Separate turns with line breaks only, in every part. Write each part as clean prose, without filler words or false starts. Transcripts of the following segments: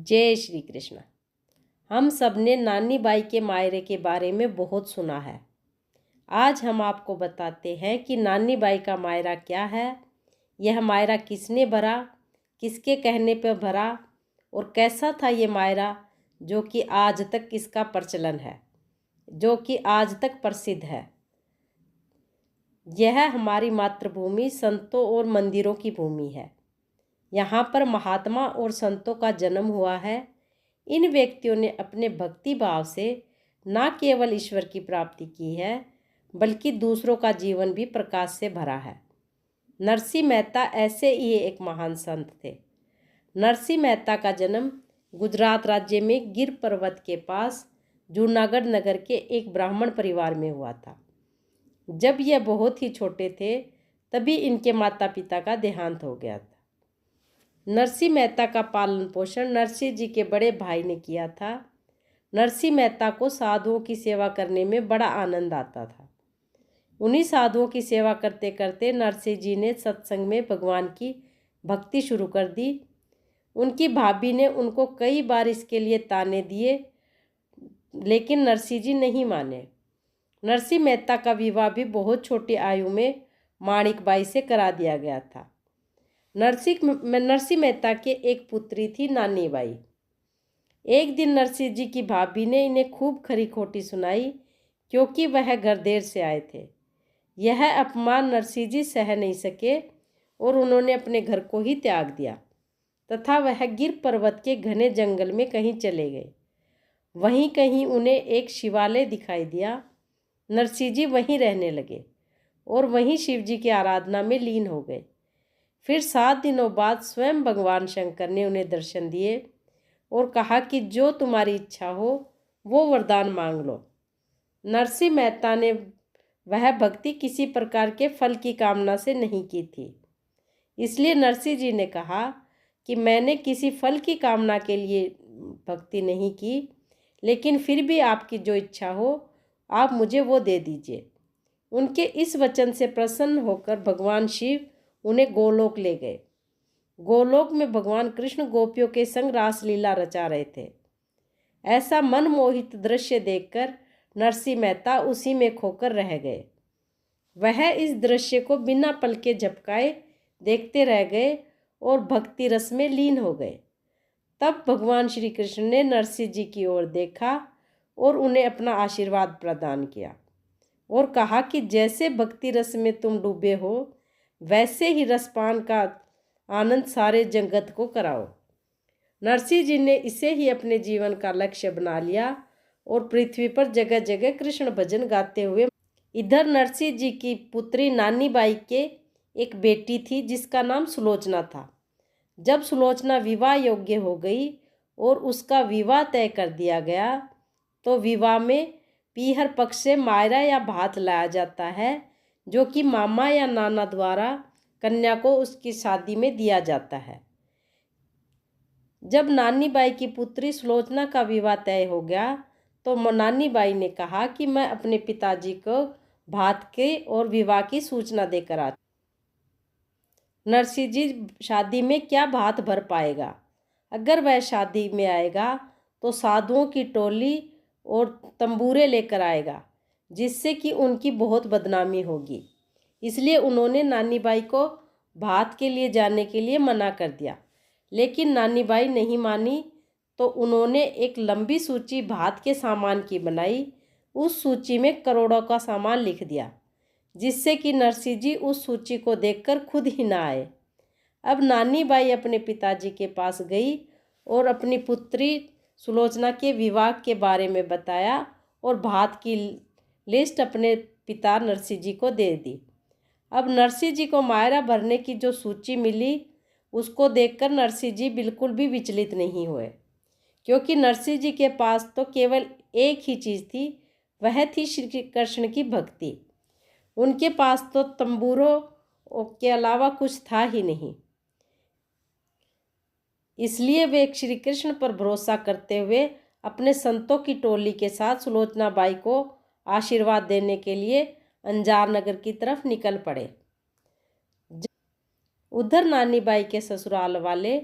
जय श्री कृष्ण। हम सब ने नानी बाई के मायरे के बारे में बहुत सुना है। आज हम आपको बताते हैं कि नानी बाई का मायरा क्या है, यह मायरा किसने भरा, किसके कहने पर भरा और कैसा था ये मायरा, जो कि आज तक इसका प्रचलन है, जो कि आज तक प्रसिद्ध है। यह हमारी मातृभूमि संतों और मंदिरों की भूमि है। यहाँ पर महात्मा और संतों का जन्म हुआ है। इन व्यक्तियों ने अपने भक्ति भाव से न केवल ईश्वर की प्राप्ति की है, बल्कि दूसरों का जीवन भी प्रकाश से भरा है। नरसिंह मेहता ऐसे ही एक महान संत थे। नरसिंह मेहता का जन्म गुजरात राज्य में गिर पर्वत के पास जूनागढ़ नगर के एक ब्राह्मण परिवार में हुआ था। जब यह बहुत ही छोटे थे, तभी इनके माता पिता का देहांत हो गया था। नरसिंह मेहता का पालन पोषण नरसिंह जी के बड़े भाई ने किया था। नरसिंह मेहता को साधुओं की सेवा करने में बड़ा आनंद आता था। उन्हीं साधुओं की सेवा करते करते नरसिंह जी ने सत्संग में भगवान की भक्ति शुरू कर दी। उनकी भाभी ने उनको कई बार इसके लिए ताने दिए, लेकिन नरसिंह जी नहीं माने। नरसिंह मेहता का विवाह भी बहुत छोटी आयु में माणिक बाई से करा दिया गया था। नरसिंह मेहता के एक पुत्री थी नानी बाई। एक दिन नरसिंह जी की भाभी ने इन्हें खूब खरी खोटी सुनाई, क्योंकि वह घर देर से आए थे। यह अपमान नरसिंह जी सह नहीं सके और उन्होंने अपने घर को ही त्याग दिया तथा वह गिर पर्वत के घने जंगल में कहीं चले गए। वहीं कहीं उन्हें एक शिवालय दिखाई दिया। नरसिंह जी वहीं रहने लगे और वहीं शिव जी की आराधना में लीन हो गए। फिर 7 दिनों बाद स्वयं भगवान शंकर ने उन्हें दर्शन दिए और कहा कि जो तुम्हारी इच्छा हो वो वरदान मांग लो। नरसिंह मेहता ने वह भक्ति किसी प्रकार के फल की कामना से नहीं की थी। इसलिए नरसिंह जी ने कहा कि मैंने किसी फल की कामना के लिए भक्ति नहीं की, लेकिन फिर भी आपकी जो इच्छा हो आप मुझे वो दे दीजिए। उनके इस वचन से प्रसन्न होकर भगवान शिव उन्हें गोलोक ले गए। गोलोक में भगवान कृष्ण गोपियों के संग रासलीला रचा रहे थे। ऐसा मनमोहित दृश्य देखकर नरसिंह मेहता उसी में खोकर रह गए। वह इस दृश्य को बिना पलके झपकाए देखते रह गए और भक्ति रस में लीन हो गए। तब भगवान श्री कृष्ण ने नरसिंह जी की ओर देखा और उन्हें अपना आशीर्वाद प्रदान किया और कहा कि जैसे भक्ति रस में तुम डूबे हो, वैसे ही रसपान का आनंद सारे जगत को कराओ। नरसिंह जी ने इसे ही अपने जीवन का लक्ष्य बना लिया और पृथ्वी पर जगह जगह कृष्ण भजन गाते हुए। इधर नरसिंह जी की पुत्री नानी बाई के एक बेटी थी जिसका नाम सुलोचना था। जब सुलोचना विवाह योग्य हो गई और उसका विवाह तय कर दिया गया, तो विवाह में पीहर पक्ष से मायरा या भात लाया जाता है, जो कि मामा या नाना द्वारा कन्या को उसकी शादी में दिया जाता है। जब नानी बाई की पुत्री सुलोचना का विवाह तय हो गया, तो नानी बाई ने कहा कि मैं अपने पिताजी को भात के और विवाह की सूचना देकर आती। नरसिंह जी शादी में क्या भात भर पाएगा? अगर वह शादी में आएगा तो साधुओं की टोली और तंबूरे लेकर आएगा, जिससे कि उनकी बहुत बदनामी होगी। इसलिए उन्होंने नानी बाई को भात के लिए जाने के लिए मना कर दिया, लेकिन नानी बाई नहीं मानी। तो उन्होंने एक लंबी सूची भात के सामान की बनाई। उस सूची में करोड़ों का सामान लिख दिया, जिससे कि नरसिंह जी उस सूची को देखकर खुद ही ना आए। अब नानी बाई अपने पिताजी के पास गई और अपनी पुत्री सुलोचना के विवाह के बारे में बताया और भात की लिस्ट अपने पिता नरसिंह जी को दे दी। अब नरसिंह जी को मायरा भरने की जो सूची मिली, उसको देखकर नरसिंह जी बिल्कुल भी विचलित नहीं हुए, क्योंकि नरसिंह जी के पास तो केवल एक ही चीज़ थी, वह थी श्री कृष्ण की भक्ति। उनके पास तो तंबूरों के अलावा कुछ था ही नहीं। इसलिए वे श्री कृष्ण पर भरोसा करते हुए अपने संतों की टोली के साथ सुलोचना बाई को आशीर्वाद देने के लिए अंजार नगर की तरफ निकल पड़े। उधर नानी बाई के ससुराल वाले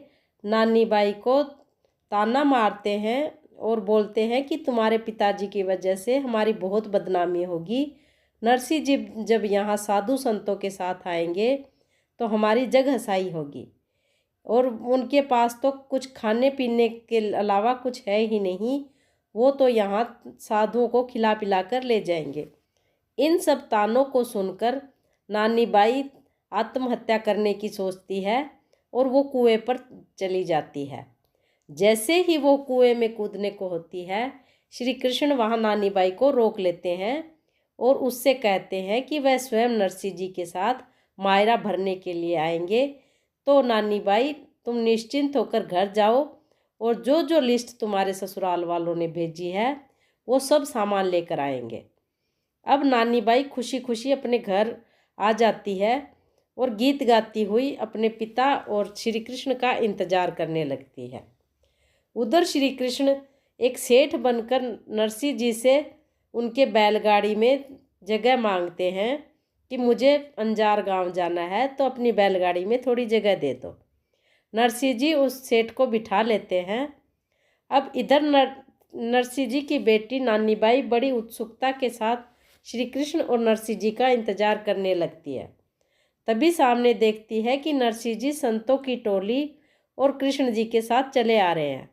नानी बाई को ताना मारते हैं और बोलते हैं कि तुम्हारे पिताजी की वजह से हमारी बहुत बदनामी होगी। नरसिंह जी जब यहाँ साधु संतों के साथ आएंगे तो हमारी जग हसाई होगी, और उनके पास तो कुछ खाने पीने के अलावा कुछ है ही नहीं, वो तो यहाँ साधुओं को खिला पिला कर ले जाएंगे। इन सब तानों को सुनकर नानी बाई आत्महत्या करने की सोचती है और वो कुएं पर चली जाती है। जैसे ही वो कुएं में कूदने को होती है, श्री कृष्ण वहाँ नानी बाई को रोक लेते हैं और उससे कहते हैं कि वह स्वयं नरसिंह जी के साथ मायरा भरने के लिए आएंगे। तो नानी बाई, तुम निश्चिंत होकर घर जाओ और जो जो लिस्ट तुम्हारे ससुराल वालों ने भेजी है वो सब सामान लेकर आएंगे। अब नानी बाई खुशी खुशी अपने घर आ जाती है और गीत गाती हुई अपने पिता और श्री कृष्ण का इंतजार करने लगती है। उधर श्री कृष्ण एक सेठ बनकर नरसिंह जी से उनके बैलगाड़ी में जगह मांगते हैं कि मुझे अंजार गांव जाना है, तो अपनी बैलगाड़ी में थोड़ी जगह दे दो। नरसिंह जी उस सेठ को बिठा लेते हैं। अब इधर नरसिंह जी की बेटी नानी बाई बड़ी उत्सुकता के साथ श्री कृष्ण और नरसिंह जी का इंतजार करने लगती है। तभी सामने देखती है कि नरसिंह जी संतों की टोली और कृष्ण जी के साथ चले आ रहे हैं।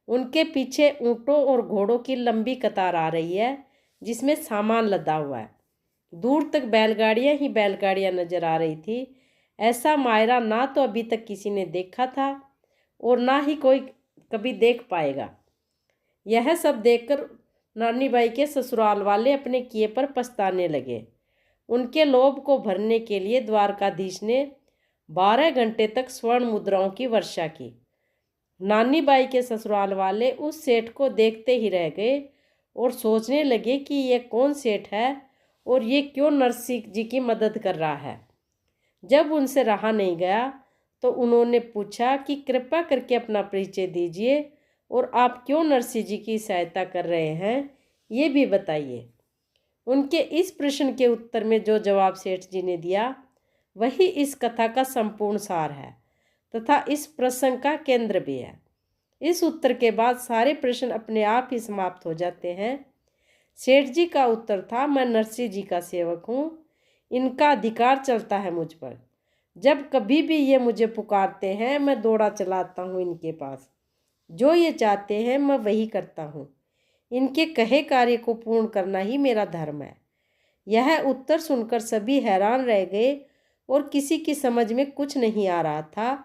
उनके पीछे ऊँटों और घोड़ों की लंबी कतार आ रही है जिसमें सामान लदा हुआ है। दूर तक बैलगाड़ियाँ ही बैलगाड़ियाँ नजर आ रही थी। ऐसा मायरा ना तो अभी तक किसी ने देखा था और ना ही कोई कभी देख पाएगा। यह सब देखकर नानी बाई के ससुराल वाले अपने किए पर पछताने लगे। उनके लोभ को भरने के लिए द्वारकाधीश ने 12 घंटे तक स्वर्ण मुद्राओं की वर्षा की। नानी बाई के ससुराल वाले उस सेठ को देखते ही रह गए और सोचने लगे कि ये कौन सेठ है और ये क्यों नरसिंह जी की मदद कर रहा है। जब उनसे रहा नहीं गया तो उन्होंने पूछा कि कृपा करके अपना परिचय दीजिए और आप क्यों नरसिंह जी की सहायता कर रहे हैं, ये भी बताइए। उनके इस प्रश्न के उत्तर में जो जवाब सेठ जी ने दिया वही इस कथा का संपूर्ण सार है तथा इस प्रसंग का केंद्र भी है। इस उत्तर के बाद सारे प्रश्न अपने आप ही समाप्त हो जाते हैं। सेठ जी का उत्तर था, मैं नरसिंह जी का सेवक हूँ, इनका अधिकार चलता है मुझ पर। जब कभी भी ये मुझे पुकारते हैं मैं दौड़ा चलाता हूँ इनके पास। जो ये चाहते हैं मैं वही करता हूँ। इनके कहे कार्य को पूर्ण करना ही मेरा धर्म है। यह उत्तर सुनकर सभी हैरान रह गए और किसी की समझ में कुछ नहीं आ रहा था।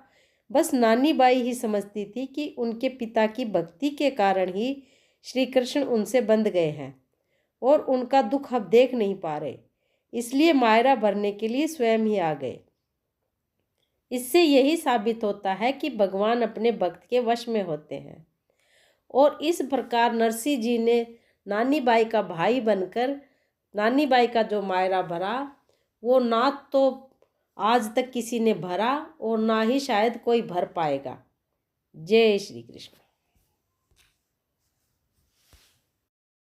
बस नानी बाई ही समझती थी कि उनके पिता की भक्ति के कारण ही श्री कृष्ण उनसे बंध गए हैं और उनका दुख अब देख नहीं पा रहे, इसलिए मायरा भरने के लिए स्वयं ही आ गए। इससे यही साबित होता है कि भगवान अपने भक्त के वश में होते हैं। और इस प्रकार नरसिंह जी ने नानी बाई का भाई बनकर नानी बाई का जो मायरा भरा वो ना तो आज तक किसी ने भरा और ना ही शायद कोई भर पाएगा। जय श्री कृष्ण।